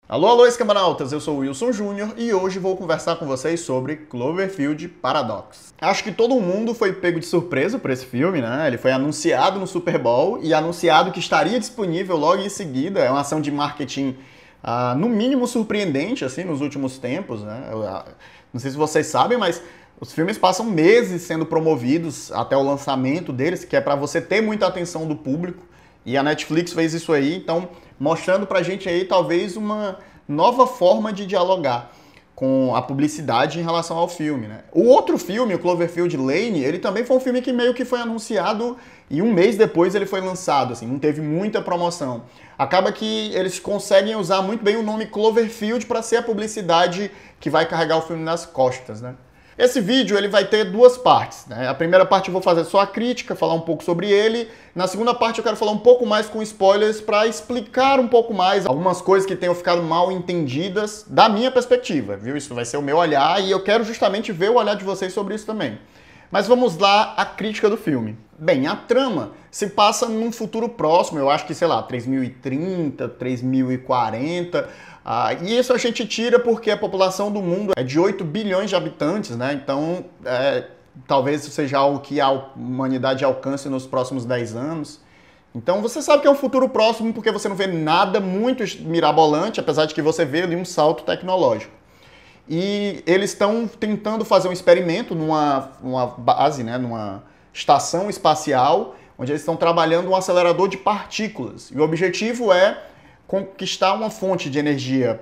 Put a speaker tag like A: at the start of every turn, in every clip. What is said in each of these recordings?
A: Alô, alô, escamanautas! Eu sou o Wilson Júnior e hoje vou conversar com vocês sobre Cloverfield Paradox. Acho que todo mundo foi pego de surpresa por esse filme, né? Ele foi anunciado no Super Bowl e anunciado que estaria disponível logo em seguida. É uma ação de marketing, no mínimo, surpreendente, assim, nos últimos tempos, né? Não sei se vocês sabem, mas os filmes passam meses sendo promovidos até o lançamento deles, que é para você ter muita atenção do público. E a Netflix fez isso aí, então mostrando pra gente aí talvez uma nova forma de dialogar com a publicidade em relação ao filme, né? O outro filme, o Cloverfield Lane, ele também foi um filme que meio que foi anunciado e um mês depois ele foi lançado, assim, não teve muita promoção. Acaba que eles conseguem usar muito bem o nome Cloverfield para ser a publicidade que vai carregar o filme nas costas, né? Esse vídeo ele vai ter duas partes, né? A primeira parte eu vou fazer só a crítica, falar um pouco sobre ele. Na segunda parte eu quero falar um pouco mais com spoilers para explicar um pouco mais algumas coisas que tenham ficado mal entendidas da minha perspectiva, viu? Isso vai ser o meu olhar e eu quero justamente ver o olhar de vocês sobre isso também. Mas vamos lá, a crítica do filme. Bem, a trama se passa num futuro próximo, eu acho que, sei lá, 3030, 3040... e isso a gente tira porque a população do mundo é de 8 bilhões de habitantes, né? Então, talvez seja algo que a humanidade alcance nos próximos 10 anos. Então, você sabe que é um futuro próximo porque você não vê nada muito mirabolante, apesar de que você vê ali um salto tecnológico. E eles estão tentando fazer um experimento numa base, né? Numa estação espacial, onde eles estão trabalhando um acelerador de partículas. E o objetivo é conquistar uma fonte de energia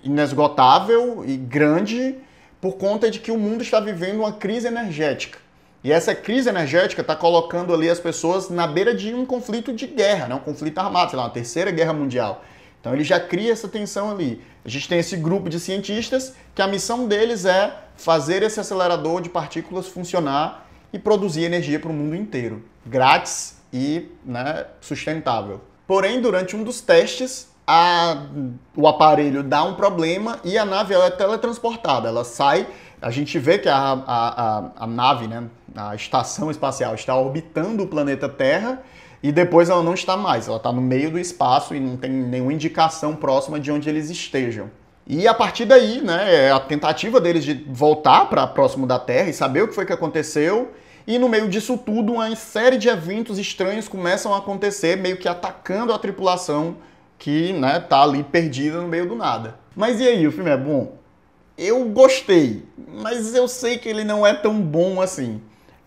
A: inesgotável e grande por conta de que o mundo está vivendo uma crise energética. E essa crise energética está colocando ali as pessoas na beira de um conflito de guerra, né? Um conflito armado, sei lá, uma terceira guerra mundial. Então ele já cria essa tensão ali. A gente tem esse grupo de cientistas que a missão deles é fazer esse acelerador de partículas funcionar e produzir energia para o mundo inteiro, grátis e, né, sustentável. Porém, durante um dos testes, o aparelho dá um problema e a nave ela é teletransportada. Ela sai, a gente vê que a nave, né, a estação espacial está orbitando o planeta Terra e depois ela não está mais. Ela está no meio do espaço e não tem nenhuma indicação próxima de onde eles estejam. E a partir daí, né, é a tentativa deles de voltar para próximo da Terra e saber o que foi que aconteceu. E no meio disso tudo, uma série de eventos estranhos começam a acontecer, meio que atacando a tripulação que, né, tá ali perdida no meio do nada. Mas e aí, o filme é bom? Eu gostei, mas eu sei que ele não é tão bom assim,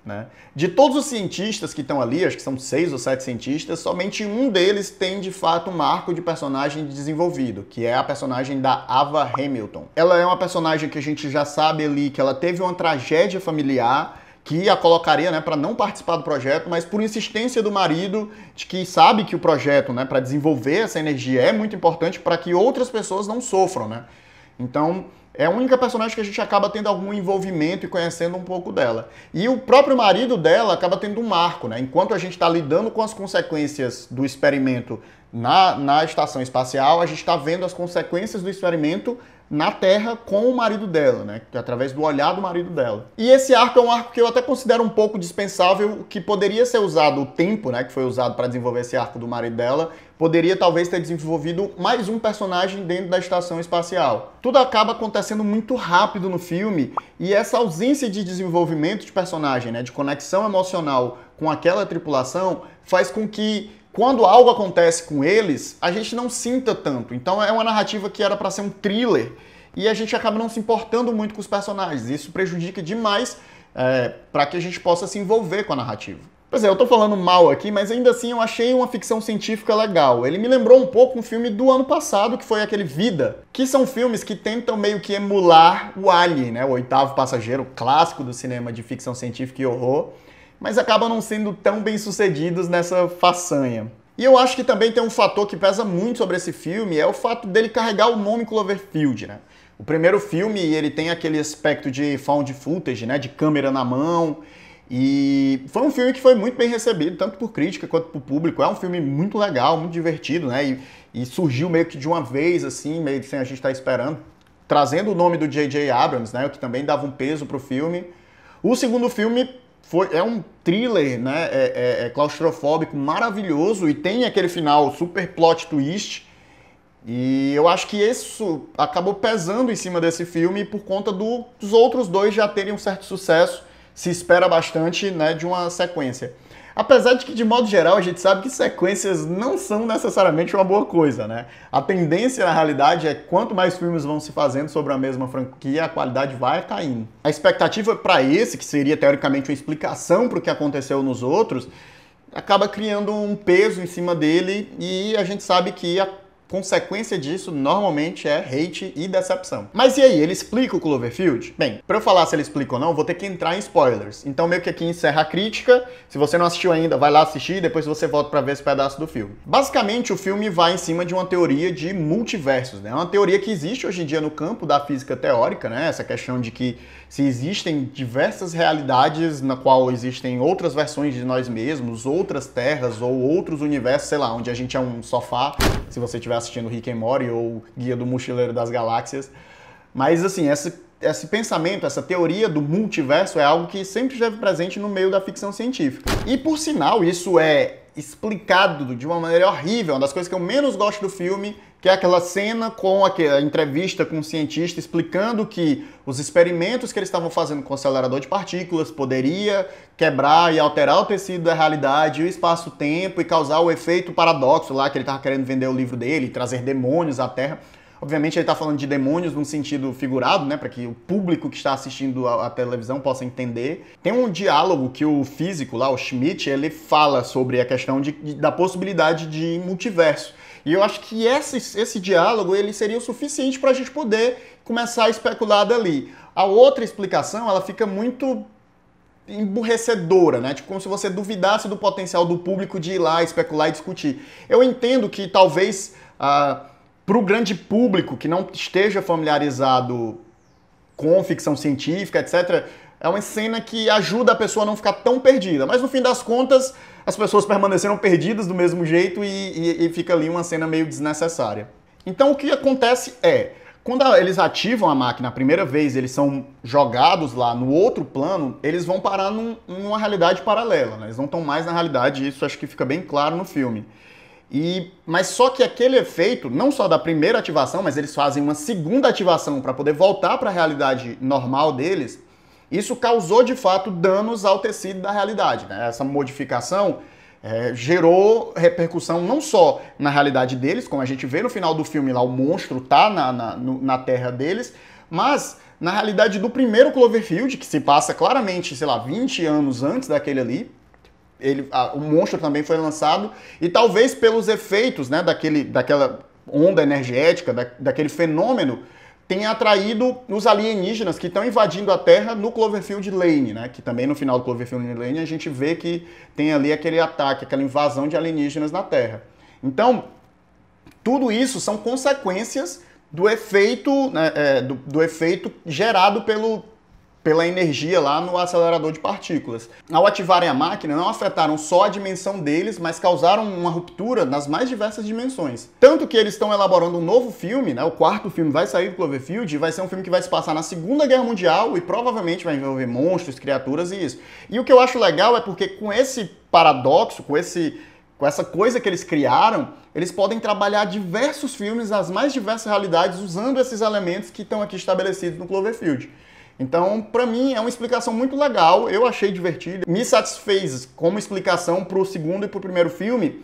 A: né? De todos os cientistas que estão ali, acho que são 6 ou 7 cientistas, somente um deles tem de fato um arco de personagem desenvolvido, que é a personagem da Ava Hamilton. Ela é uma personagem que a gente já sabe ali que ela teve uma tragédia familiar que a colocaria, né, para não participar do projeto, mas por insistência do marido, de que sabe que o projeto, né, para desenvolver essa energia é muito importante para que outras pessoas não sofram, né? Então, é a única personagem que a gente acaba tendo algum envolvimento e conhecendo um pouco dela. E o próprio marido dela acaba tendo um marco, né? Enquanto a gente está lidando com as consequências do experimento na estação espacial, a gente está vendo as consequências do experimento na Terra com o marido dela, né? Através do olhar do marido dela. E esse arco é um arco que eu até considero um pouco dispensável, que poderia ser usado, o tempo, né, que foi usado para desenvolver esse arco do marido dela, poderia talvez ter desenvolvido mais um personagem dentro da estação espacial. Tudo acaba acontecendo muito rápido no filme e essa ausência de desenvolvimento de personagem, né, de conexão emocional com aquela tripulação, faz com que quando algo acontece com eles, a gente não sinta tanto. Então é uma narrativa que era para ser um thriller e a gente acaba não se importando muito com os personagens. Isso prejudica demais para que a gente possa se envolver com a narrativa. Pois é, eu tô falando mal aqui, mas ainda assim eu achei uma ficção científica legal. Ele me lembrou um pouco um filme do ano passado, que foi aquele Vida, que são filmes que tentam meio que emular o Alien, né? O Oitavo Passageiro, clássico do cinema de ficção científica e horror, mas acabam não sendo tão bem sucedidos nessa façanha. E eu acho que também tem um fator que pesa muito sobre esse filme, é o fato dele carregar o nome Cloverfield, né? O primeiro filme, ele tem aquele aspecto de found footage, né? De câmera na mão. E foi um filme que foi muito bem recebido, tanto por crítica quanto por público. É um filme muito legal, muito divertido, né? E surgiu meio que de uma vez, assim, meio sem a gente estar esperando, trazendo o nome do J.J. Abrams, né? O que também dava um peso pro filme. O segundo filme é um thriller, né? É claustrofóbico, maravilhoso, e tem aquele final super plot twist. E eu acho que isso acabou pesando em cima desse filme por conta dos outros dois já terem um certo sucesso. Se espera bastante, né, de uma sequência. Apesar de que, de modo geral, a gente sabe que sequências não são necessariamente uma boa coisa, né? A tendência, na realidade, é que quanto mais filmes vão se fazendo sobre a mesma franquia, a qualidade vai caindo. A expectativa para esse, que seria teoricamente uma explicação para o que aconteceu nos outros, acaba criando um peso em cima dele e a gente sabe que a consequência disso normalmente é hate e decepção. Mas e aí, ele explica o Cloverfield? Bem, pra eu falar se ele explica ou não, eu vou ter que entrar em spoilers. Então meio que aqui encerra a crítica. Se você não assistiu ainda, vai lá assistir e depois você volta pra ver esse pedaço do filme. Basicamente, o filme vai em cima de uma teoria de multiversos, né? É uma teoria que existe hoje em dia no campo da física teórica, né? Essa questão de que se existem diversas realidades na qual existem outras versões de nós mesmos, outras terras ou outros universos, sei lá, onde a gente é um sofá, se você estiver assistindo Rick and Morty ou Guia do Mochileiro das Galáxias. Mas assim, esse pensamento, essa teoria do multiverso é algo que sempre esteve presente no meio da ficção científica. E por sinal, isso é explicado de uma maneira horrível. Uma das coisas que eu menos gosto do filme, que é aquela cena com a entrevista com um cientista explicando que os experimentos que eles estavam fazendo com o acelerador de partículas poderia quebrar e alterar o tecido da realidade, o espaço-tempo e causar o efeito paradoxo lá, que ele estava querendo vender o livro dele, trazer demônios à Terra. Obviamente ele está falando de demônios num sentido figurado, né, para que o público que está assistindo a televisão possa entender. Tem um diálogo que o físico lá, o Schmidt, ele fala sobre a questão da possibilidade de multiverso. E eu acho que esse diálogo ele seria o suficiente para a gente poder começar a especular dali. A outra explicação, ela fica muito emburrecedora, né? Tipo, como se você duvidasse do potencial do público de ir lá, especular e discutir. Eu entendo que talvez para o grande público que não esteja familiarizado com ficção científica, etc., é uma cena que ajuda a pessoa a não ficar tão perdida. Mas no fim das contas, as pessoas permaneceram perdidas do mesmo jeito e fica ali uma cena meio desnecessária. Então o que acontece é, quando eles ativam a máquina a primeira vez, eles são jogados lá no outro plano, eles vão parar numa realidade paralela, né? Eles não estão mais na realidade, isso acho que fica bem claro no filme. Mas só que aquele efeito, não só da primeira ativação, mas eles fazem uma segunda ativação para poder voltar para a realidade normal deles, isso causou de fato danos ao tecido da realidade, né? Essa modificação gerou repercussão não só na realidade deles, como a gente vê no final do filme lá, o monstro tá na terra deles, mas na realidade do primeiro Cloverfield, que se passa claramente, sei lá, 20 anos antes daquele ali. O monstro também foi lançado, e talvez pelos efeitos, né, daquela onda energética, daquele fenômeno, tenha atraído os alienígenas que estão invadindo a Terra no Cloverfield Lane, né, que também no final do Cloverfield Lane a gente vê que tem ali aquele ataque, aquela invasão de alienígenas na Terra. Então, tudo isso são consequências do efeito, né, do efeito gerado pela energia lá no acelerador de partículas. Ao ativarem a máquina, não afetaram só a dimensão deles, mas causaram uma ruptura nas mais diversas dimensões. Tanto que eles estão elaborando um novo filme, né? O quarto filme vai sair do Cloverfield e vai ser um filme que vai se passar na Segunda Guerra Mundial e provavelmente vai envolver monstros, criaturas e isso. E o que eu acho legal é porque com esse paradoxo, com essa coisa que eles criaram, eles podem trabalhar diversos filmes nas mais diversas realidades usando esses elementos que estão aqui estabelecidos no Cloverfield. Então, pra mim, é uma explicação muito legal, eu achei divertido. Me satisfez como explicação pro segundo e pro primeiro filme,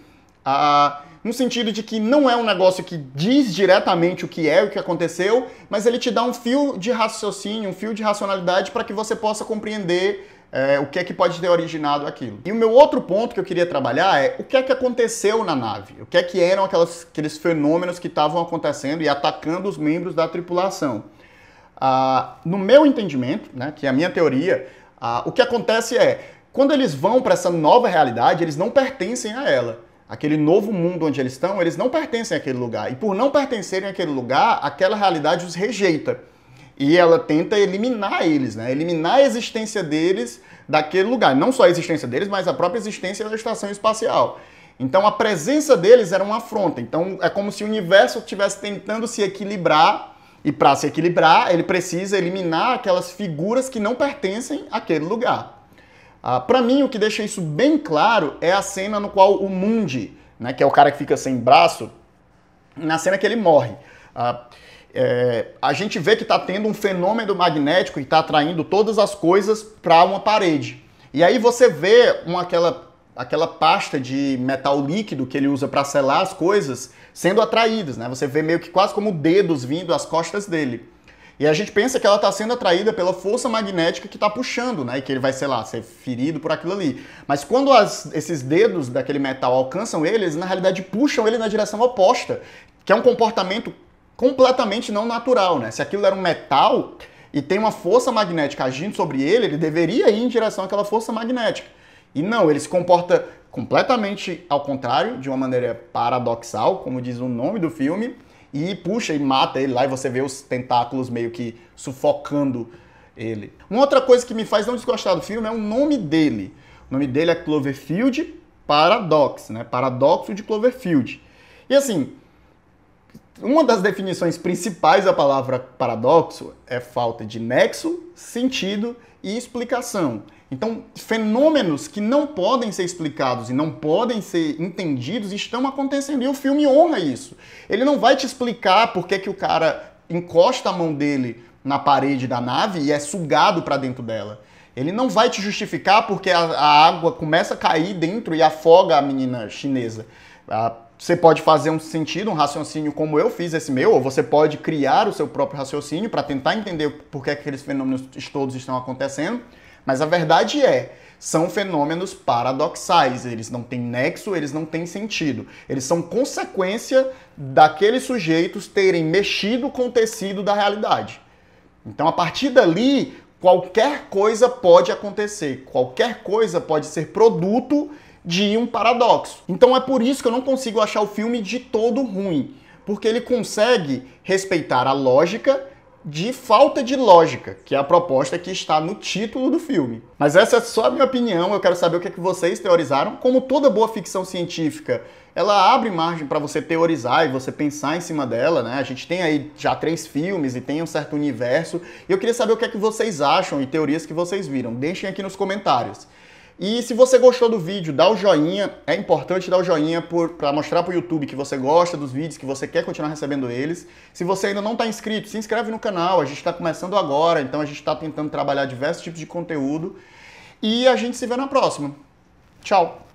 A: no sentido de que não é um negócio que diz diretamente o que é, o que aconteceu, mas ele te dá um fio de raciocínio, um fio de racionalidade para que você possa compreender o que é que pode ter originado aquilo. E o meu outro ponto que eu queria trabalhar é o que é que aconteceu na nave, o que é que eram aqueles fenômenos que estavam acontecendo e atacando os membros da tripulação. No meu entendimento, né, que é a minha teoria, o que acontece é, quando eles vão para essa nova realidade, eles não pertencem a ela. Aquele novo mundo onde eles estão, eles não pertencem àquele lugar. E por não pertencerem àquele lugar, aquela realidade os rejeita. E ela tenta eliminar eles, né? Eliminar a existência deles daquele lugar. Não só a existência deles, mas a própria existência da estação espacial. Então a presença deles era uma afronta. Então é como se o universo estivesse tentando se equilibrar. E para se equilibrar, ele precisa eliminar aquelas figuras que não pertencem àquele lugar. Para mim, o que deixa isso bem claro é a cena no qual o Mundy, né, que é o cara que fica sem braço, na cena que ele morre. A gente vê que está tendo um fenômeno magnético e está atraindo todas as coisas para uma parede. E aí você vê aquela pasta de metal líquido que ele usa para selar as coisas sendo atraídas, né? Você vê meio que quase como dedos vindo às costas dele. E a gente pensa que ela está sendo atraída pela força magnética que está puxando, né? E que ele vai, sei lá, ser ferido por aquilo ali. Mas quando esses dedos daquele metal alcançam ele, eles na realidade puxam ele na direção oposta, que é um comportamento completamente não natural, né? Se aquilo era um metal e tem uma força magnética agindo sobre ele, ele deveria ir em direção àquela força magnética. E não, ele se comporta completamente ao contrário, de uma maneira paradoxal, como diz o nome do filme, e puxa e mata ele lá, e você vê os tentáculos meio que sufocando ele. Uma outra coisa que me faz não desgostar do filme é o nome dele. O nome dele é Cloverfield Paradox, né? Paradoxo de Cloverfield. E assim, uma das definições principais da palavra paradoxo é falta de nexo, sentido e explicação. Então, fenômenos que não podem ser explicados e não podem ser entendidos estão acontecendo, e o filme honra isso. Ele não vai te explicar por que o cara encosta a mão dele na parede da nave e é sugado para dentro dela. Ele não vai te justificar porque a água começa a cair dentro e afoga a menina chinesa. Você pode fazer um sentido, um raciocínio como eu fiz esse meu, ou você pode criar o seu próprio raciocínio para tentar entender por que aqueles fenômenos todos estão acontecendo. Mas a verdade são fenômenos paradoxais, eles não têm nexo, eles não têm sentido. Eles são consequência daqueles sujeitos terem mexido com o tecido da realidade. Então, a partir dali, qualquer coisa pode acontecer, qualquer coisa pode ser produto de um paradoxo. Então é por isso que eu não consigo achar o filme de todo ruim, porque ele consegue respeitar a lógica de falta de lógica, que é a proposta que está no título do filme. Mas essa é só a minha opinião, eu quero saber o que é que vocês teorizaram. Como toda boa ficção científica, ela abre margem para você teorizar e você pensar em cima dela, né? A gente tem aí já 3 filmes e tem um certo universo, e eu queria saber o que é que vocês acham e teorias que vocês viram. Deixem aqui nos comentários. E se você gostou do vídeo, dá o joinha, é importante dar o joinha para mostrar para o YouTube que você gosta dos vídeos, que você quer continuar recebendo eles. Se você ainda não está inscrito, se inscreve no canal, a gente está começando agora, então a gente está tentando trabalhar diversos tipos de conteúdo. E a gente se vê na próxima. Tchau!